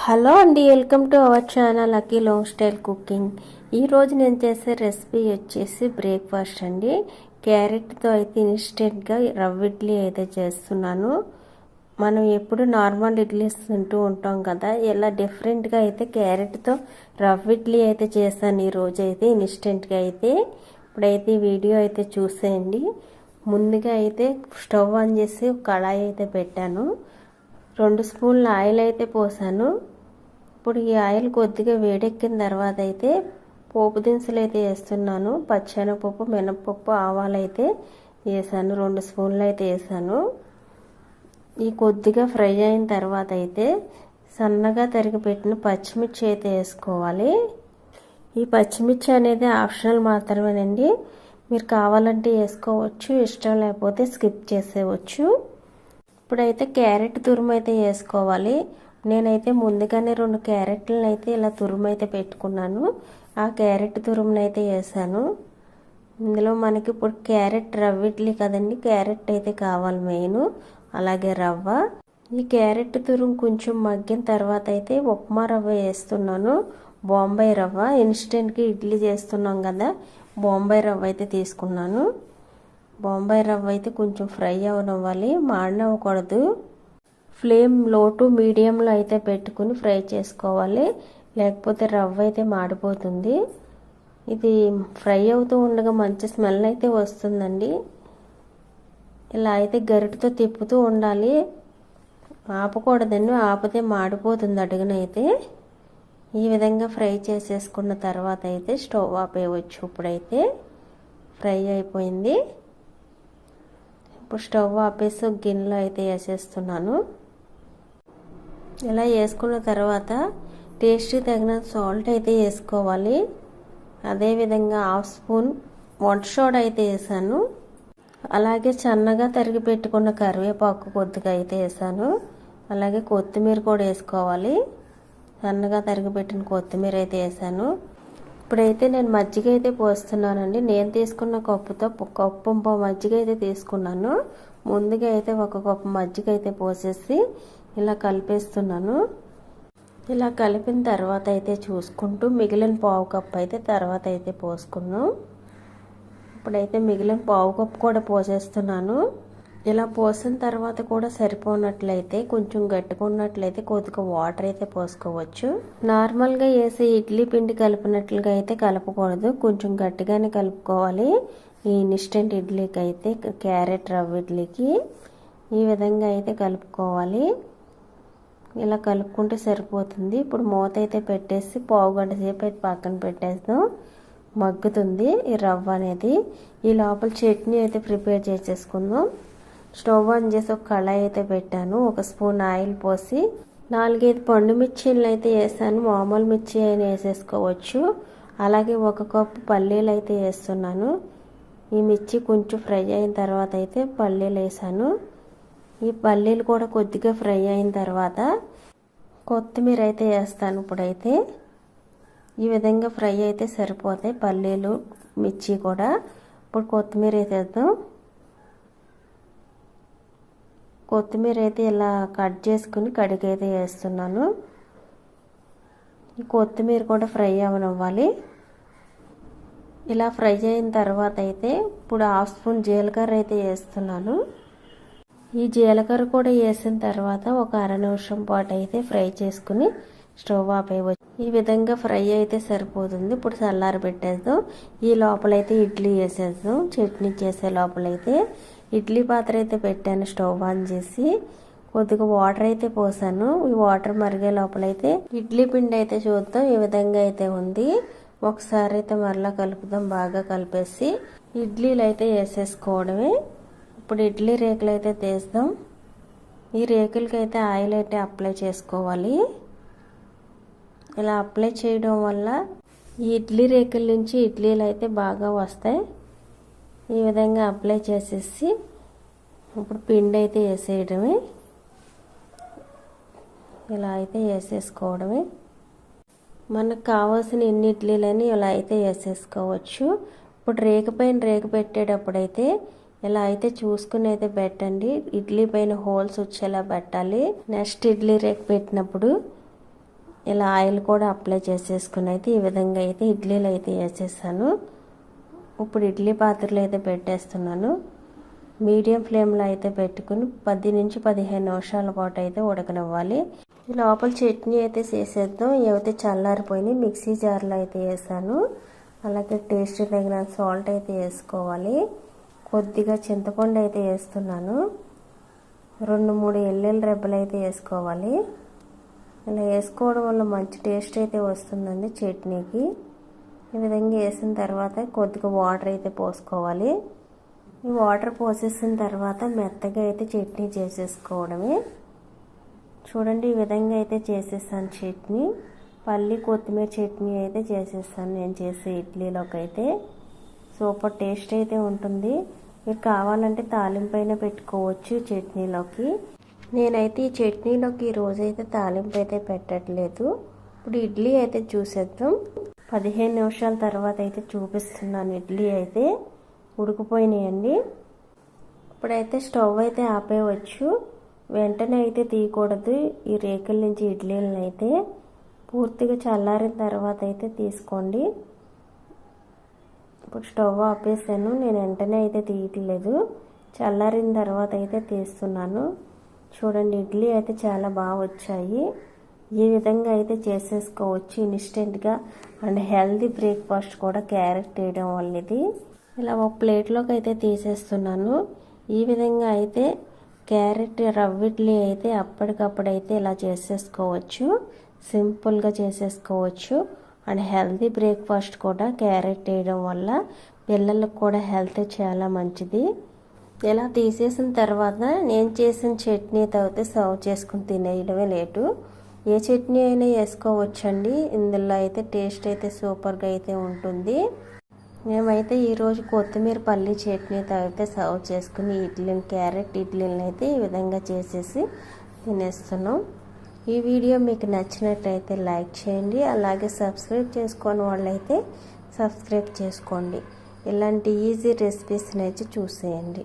Hello అండి, welcome to our channel lucky long style cooking. ఈరోజు నేను చేసే రెసిపీ వచ్చేసి బ్రేక్ఫాస్ట్ అండి. క్యారెట్తో అయితే ఇన్స్టెంట్గా రవ్వ ఇడ్లీ అయితే చేస్తున్నాను. మనం ఎప్పుడు నార్మల్ ఇడ్లీస్ తింటూ ఉంటాం కదా, ఇలా డిఫరెంట్గా అయితే క్యారెట్తో రవ్వ ఇడ్లీ అయితే చేశాను ఈరోజు అయితే ఇన్స్టెంట్గా అయితే. ఇప్పుడైతే వీడియో అయితే చూసేయండి. ముందుగా అయితే స్టవ్ ఆన్ చేసి కళాయి అయితే పెట్టాను. 2 స్పూన్ల ఆయిల్ అయితే పోసాను. ఇప్పుడు ఈ ఆయిల్ కొద్దిగా వేడెక్కిన తర్వాత అయితే పోపు దినుసులు అయితే వేస్తున్నాను. పచ్చెనగపప్పు, మినపప్పు, ఆవాలు అయితే వేసాను. 2 స్పూన్లు అయితే వేసాను. ఈ కొద్దిగా ఫ్రై అయిన తర్వాత అయితే సన్నగా తరిగి పెట్టిన పచ్చిమిర్చి అయితే వేసుకోవాలి. ఈ పచ్చిమిర్చి అనేది ఆప్షనల్ మాత్రమేనండి. మీరు కావాలంటే వేసుకోవచ్చు, ఇష్టం లేకపోతే స్కిప్ చేసేవచ్చు. ఇప్పుడైతే క్యారెట్ తురుము అయితే వేసుకోవాలి. నేనైతే ముందుగానే 2 క్యారెట్లను అయితే ఇలా తురుము అయితే పెట్టుకున్నాను. ఆ క్యారెట్ తురుమును అయితే వేసాను. ఇందులో మనకి ఇప్పుడు క్యారెట్ రవ్వ ఇడ్లీ కదండి, క్యారెట్ అయితే కావాలి మెయిన్, అలాగే రవ్వ. ఈ క్యారెట్ తురుము కొంచెం మగ్గిన తర్వాత అయితే ఉప్మా రవ్వ వేస్తున్నాను. బాంబే రవ్వ, ఇన్స్టెంట్గా ఇడ్లీ చేస్తున్నాం కదా, బాంబే రవ్వ అయితే తీసుకున్నాను. బాంబే రవ్వ అయితే కొంచెం ఫ్రై అవనివ్వాలి, మాడనివ్వకూడదు. ఫ్లేమ్ లో టు మీడియంలో అయితే పెట్టుకుని ఫ్రై చేసుకోవాలి, లేకపోతే రవ్వ అయితే మాడిపోతుంది. ఇది ఫ్రై అవుతూ ఉండగా మంచి స్మెల్ అయితే వస్తుందండి. ఇలా అయితే గరిటతో తిప్పుతూ ఉండాలి, ఆపకూడదండి, ఆపితే మాడిపోతుంది అడుగునైతే. ఈ విధంగా ఫ్రై చేసేసుకున్న తర్వాత అయితే స్టవ్ ఆపేయవచ్చు. ఇప్పుడైతే ఫ్రై అయిపోయింది. ఇప్పుడు స్టవ్ ఆపేసి గిన్నెలో అయితే వేసేస్తున్నాను. ఇలా వేసుకున్న తర్వాత టేస్ట్కి తగినంత సాల్ట్ అయితే వేసుకోవాలి. అదేవిధంగా 1/2 స్పూన్ వంట సోడా అయితే వేసాను. అలాగే సన్నగా తరిగి పెట్టుకున్న కరివేపాకు కొద్దిగా అయితే వేసాను. అలాగే కొత్తిమీర కూడా వేసుకోవాలి. సన్నగా తరిగి పెట్టిన కొత్తిమీర అయితే వేసాను. ఇప్పుడైతే నేను మజ్జిగ అయితే పోస్తున్నానండి. నేను తీసుకున్న కప్పుతో కప్పు మజ్జిగ అయితే తీసుకున్నాను. ముందుగా అయితే 1 కప్పు మజ్జిగ అయితే పోసేసి ఇలా కలిపేస్తున్నాను. ఇలా కలిపిన తర్వాత అయితే చూసుకుంటూ మిగిలిన 1/2 కప్పు అయితే తర్వాత అయితే పోసుకున్నాం. ఇప్పుడైతే మిగిలిన 1/2 కప్పు కూడా పోసేస్తున్నాను. ఇలా పోసిన తర్వాత కూడా సరిపోనట్లయితే, కొంచెం గట్టిగా ఉన్నట్లయితే కొద్దిగా వాటర్ అయితే పోసుకోవచ్చు. నార్మల్గా వేసే ఇడ్లీ పిండి కలిపినట్లుగా అయితే కలపకూడదు, కొంచెం గట్టిగానే కలుపుకోవాలి. ఈ ఇన్స్టెంట్ ఇడ్లీకి అయితే, క్యారెట్ రవ్వ ఇడ్లీకి ఈ విధంగా అయితే కలుపుకోవాలి. ఇలా కలుపుకుంటే సరిపోతుంది. ఇప్పుడు మూత అయితే పెట్టేసి 1/2 గంట సేపు అయితే పక్కన పెట్టేస్తాం, మగ్గుతుంది ఈ రవ్వ అనేది. ఈ లోపల చట్నీ అయితే ప్రిపేర్ చేసేసుకుందాం. స్టవ్ ఆన్ చేసి ఒక కళాయి అయితే పెట్టాను. 1 స్పూన్ ఆయిల్ పోసి 4-5 పండు మిర్చీలు అయితే వేసాను. మామూలు మిర్చి అయినా వేసేసుకోవచ్చు. అలాగే 1 కప్పు పల్లీలు అయితే వేస్తున్నాను. ఈ మిర్చి కొంచెం ఫ్రై అయిన తర్వాత అయితే పల్లీలు వేసాను. ఈ పల్లీలు కూడా కొద్దిగా ఫ్రై అయిన తర్వాత కొత్తిమీర అయితే వేస్తాను. ఇప్పుడైతే ఈ విధంగా ఫ్రై అయితే సరిపోతాయి పల్లీలు, మిర్చి కూడా. ఇప్పుడు కొత్తిమీర అయితే వేద్దాం. కొత్తిమీర అయితే ఇలా కట్ చేసుకుని కడిగి అయితే వేస్తున్నాను. ఈ కొత్తిమీర కూడా ఫ్రై అవనివ్వాలి. ఇలా ఫ్రై అయిన తర్వాత అయితే ఇప్పుడు 1/2 స్పూన్ జీలకర్ర అయితే వేస్తున్నాను. ఈ జీలకర్ర కూడా వేసిన తర్వాత ఒక అర నిమిషం పాటు అయితే ఫ్రై చేసుకుని స్టవ్ ఆపేయవచ్చు. ఈ విధంగా ఫ్రై అయితే సరిపోతుంది. ఇప్పుడు చల్లారి పెట్టేద్దాం. ఈ లోపలైతే ఇడ్లీ వేసేద్దాం. చట్నీ చేసే లోపలైతే ఇడ్లీ పాత్ర అయితే పెట్టాను. స్టవ్ ఆన్ చేసి కొద్దిగా వాటర్ అయితే పోసాను. ఈ వాటర్ మరిగే లోపలైతే ఇడ్లీ పిండి అయితే చూద్దాం. ఈ విధంగా అయితే ఉంది. ఒకసారి అయితే మరలా కలుపుదాం. బాగా కలిపేసి ఇడ్లీలు అయితే వేసేసుకోవడమే. ఇప్పుడు ఇడ్లీ రేకులు అయితే తీస్తాం. ఈ రేకులకి అయితే ఆయిల్ అయితే అప్లై చేసుకోవాలి. ఇలా అప్లై చేయడం వల్ల ఈ ఇడ్లీ రేకుల నుంచి ఇడ్లీలు అయితే బాగా వస్తాయి. ఈ విధంగా అప్లై చేసేసి ఇప్పుడు పిండి అయితే వేసేయడమే. ఇలా అయితే వేసేసుకోవడమే. మనకు కావాల్సిన ఎన్ని ఇడ్లీలని ఇలా అయితే వేసేసుకోవచ్చు. ఇప్పుడు రేకు పైన రేకు పెట్టేటప్పుడైతే ఇలా అయితే చూసుకుని అయితే పెట్టండి. ఇడ్లీ పైన హోల్స్ వచ్చేలా పెట్టాలి. నెక్స్ట్ ఇడ్లీ రేకు పెట్టినప్పుడు ఇలా ఆయిల్ కూడా అప్లై చేసేసుకుని అయితే ఈ విధంగా అయితే ఇడ్లీలు అయితే వేసేసాను. ఇప్పుడు ఇడ్లీ పాత్రలు అయితే పెట్టేస్తున్నాను. మీడియం ఫ్లేమ్లో అయితే పెట్టుకుని 10 నుంచి 15 నిమిషాల పాటు అయితే ఉడకనివ్వాలి. ఈ లోపల చట్నీ అయితే చేసేద్దాం. ఏవైతే చల్లారిపోయి మిక్సీ జార్లో అయితే వేసాను. అలాగే టేస్ట్ తగిన సాల్ట్ అయితే వేసుకోవాలి. కొద్దిగా చింతపండు అయితే వేస్తున్నాను. 2-3 ఎల్లుల్లి రెబ్బలు అయితే వేసుకోవాలి. ఇలా వేసుకోవడం వల్ల మంచి టేస్ట్ అయితే వస్తుందండి చట్నీకి. ఈ విధంగా వేసిన తర్వాత కొద్దిగా వాటర్ అయితే పోసుకోవాలి. ఈ వాటర్ పోసేసిన తర్వాత మెత్తగా అయితే చట్నీ చేసేసుకోవడమే. చూడండి, ఈ విధంగా అయితే చేసేసాను చట్నీ. పల్లి కొత్తిమీర చట్నీ అయితే చేసేసాను నేను చేసే ఇడ్లీలోకి అయితే. సూపర్ టేస్ట్ అయితే ఉంటుంది. మీరు కావాలంటే తాలింపు అయినా పెట్టుకోవచ్చు చట్నీలోకి. నేనైతే ఈ చట్నీలోకి ఈ రోజైతే తాలింపు అయితే పెట్టట్లేదు. ఇప్పుడు ఇడ్లీ అయితే చూసేద్దాం. 15 నిమిషాల తర్వాత అయితే చూపిస్తున్నాను. ఇడ్లీ అయితే ఉడికిపోయినాయండి. ఇప్పుడైతే స్టవ్ అయితే ఆపేయవచ్చు. వెంటనే అయితే తీయకూడదు. ఈ రేకుల నుంచి ఇడ్లీలను అయితే పూర్తిగా చల్లారిన తర్వాత అయితే తీసుకోండి. ఇప్పుడు స్టవ్ ఆపేసాను. నేను వెంటనే అయితే తీయట్లేదు, చల్లారిన తర్వాత అయితే తీస్తున్నాను. చూడండి, ఇడ్లీ అయితే చాలా బాగా వచ్చాయి. ఈ విధంగా అయితే చేసేసుకోవచ్చు ఇన్స్టెంట్గా అండ్ హెల్తీ బ్రేక్ఫాస్ట్ కూడా క్యారెట్ వేయడం వల్ల. ఇది ఇలా ఒక ప్లేట్లోకి అయితే తీసేస్తున్నాను. ఈ విధంగా అయితే క్యారెట్ రవ్వ ఇడ్లీ అయితే అప్పటికప్పుడు అయితే ఇలా చేసేసుకోవచ్చు. సింపుల్గా చేసేసుకోవచ్చు అండ్ హెల్తీ బ్రేక్ఫాస్ట్ కూడా క్యారెట్ వేయడం వల్ల పిల్లలకు కూడా హెల్త్ చాలా మంచిది. ఇలా తీసేసిన తర్వాత నేను చేసిన చట్నీ అయితే సర్వ్ చేసుకుని తినేయడమే లేటు. ఏ చట్నీ అయినా వేసుకోవచ్చండి. ఇందులో అయితే టేస్ట్ అయితే సూపర్గా అయితే ఉంటుంది. మేమైతే ఈరోజు కొత్తిమీర పల్లి చట్నీతో అయితే సర్వ్ చేసుకుని క్యారెట్ ఇడ్లీని అయితే ఈ విధంగా చేసేసి తినేస్తున్నాం. ఈ వీడియో మీకు నచ్చినట్లయితే లైక్ చేయండి. అలాగే సబ్స్క్రైబ్ చేసుకోని వాళ్ళైతే సబ్స్క్రైబ్ చేసుకోండి. ఇలాంటి ఈజీ రెసిపీస్ని అయితే చూసేయండి.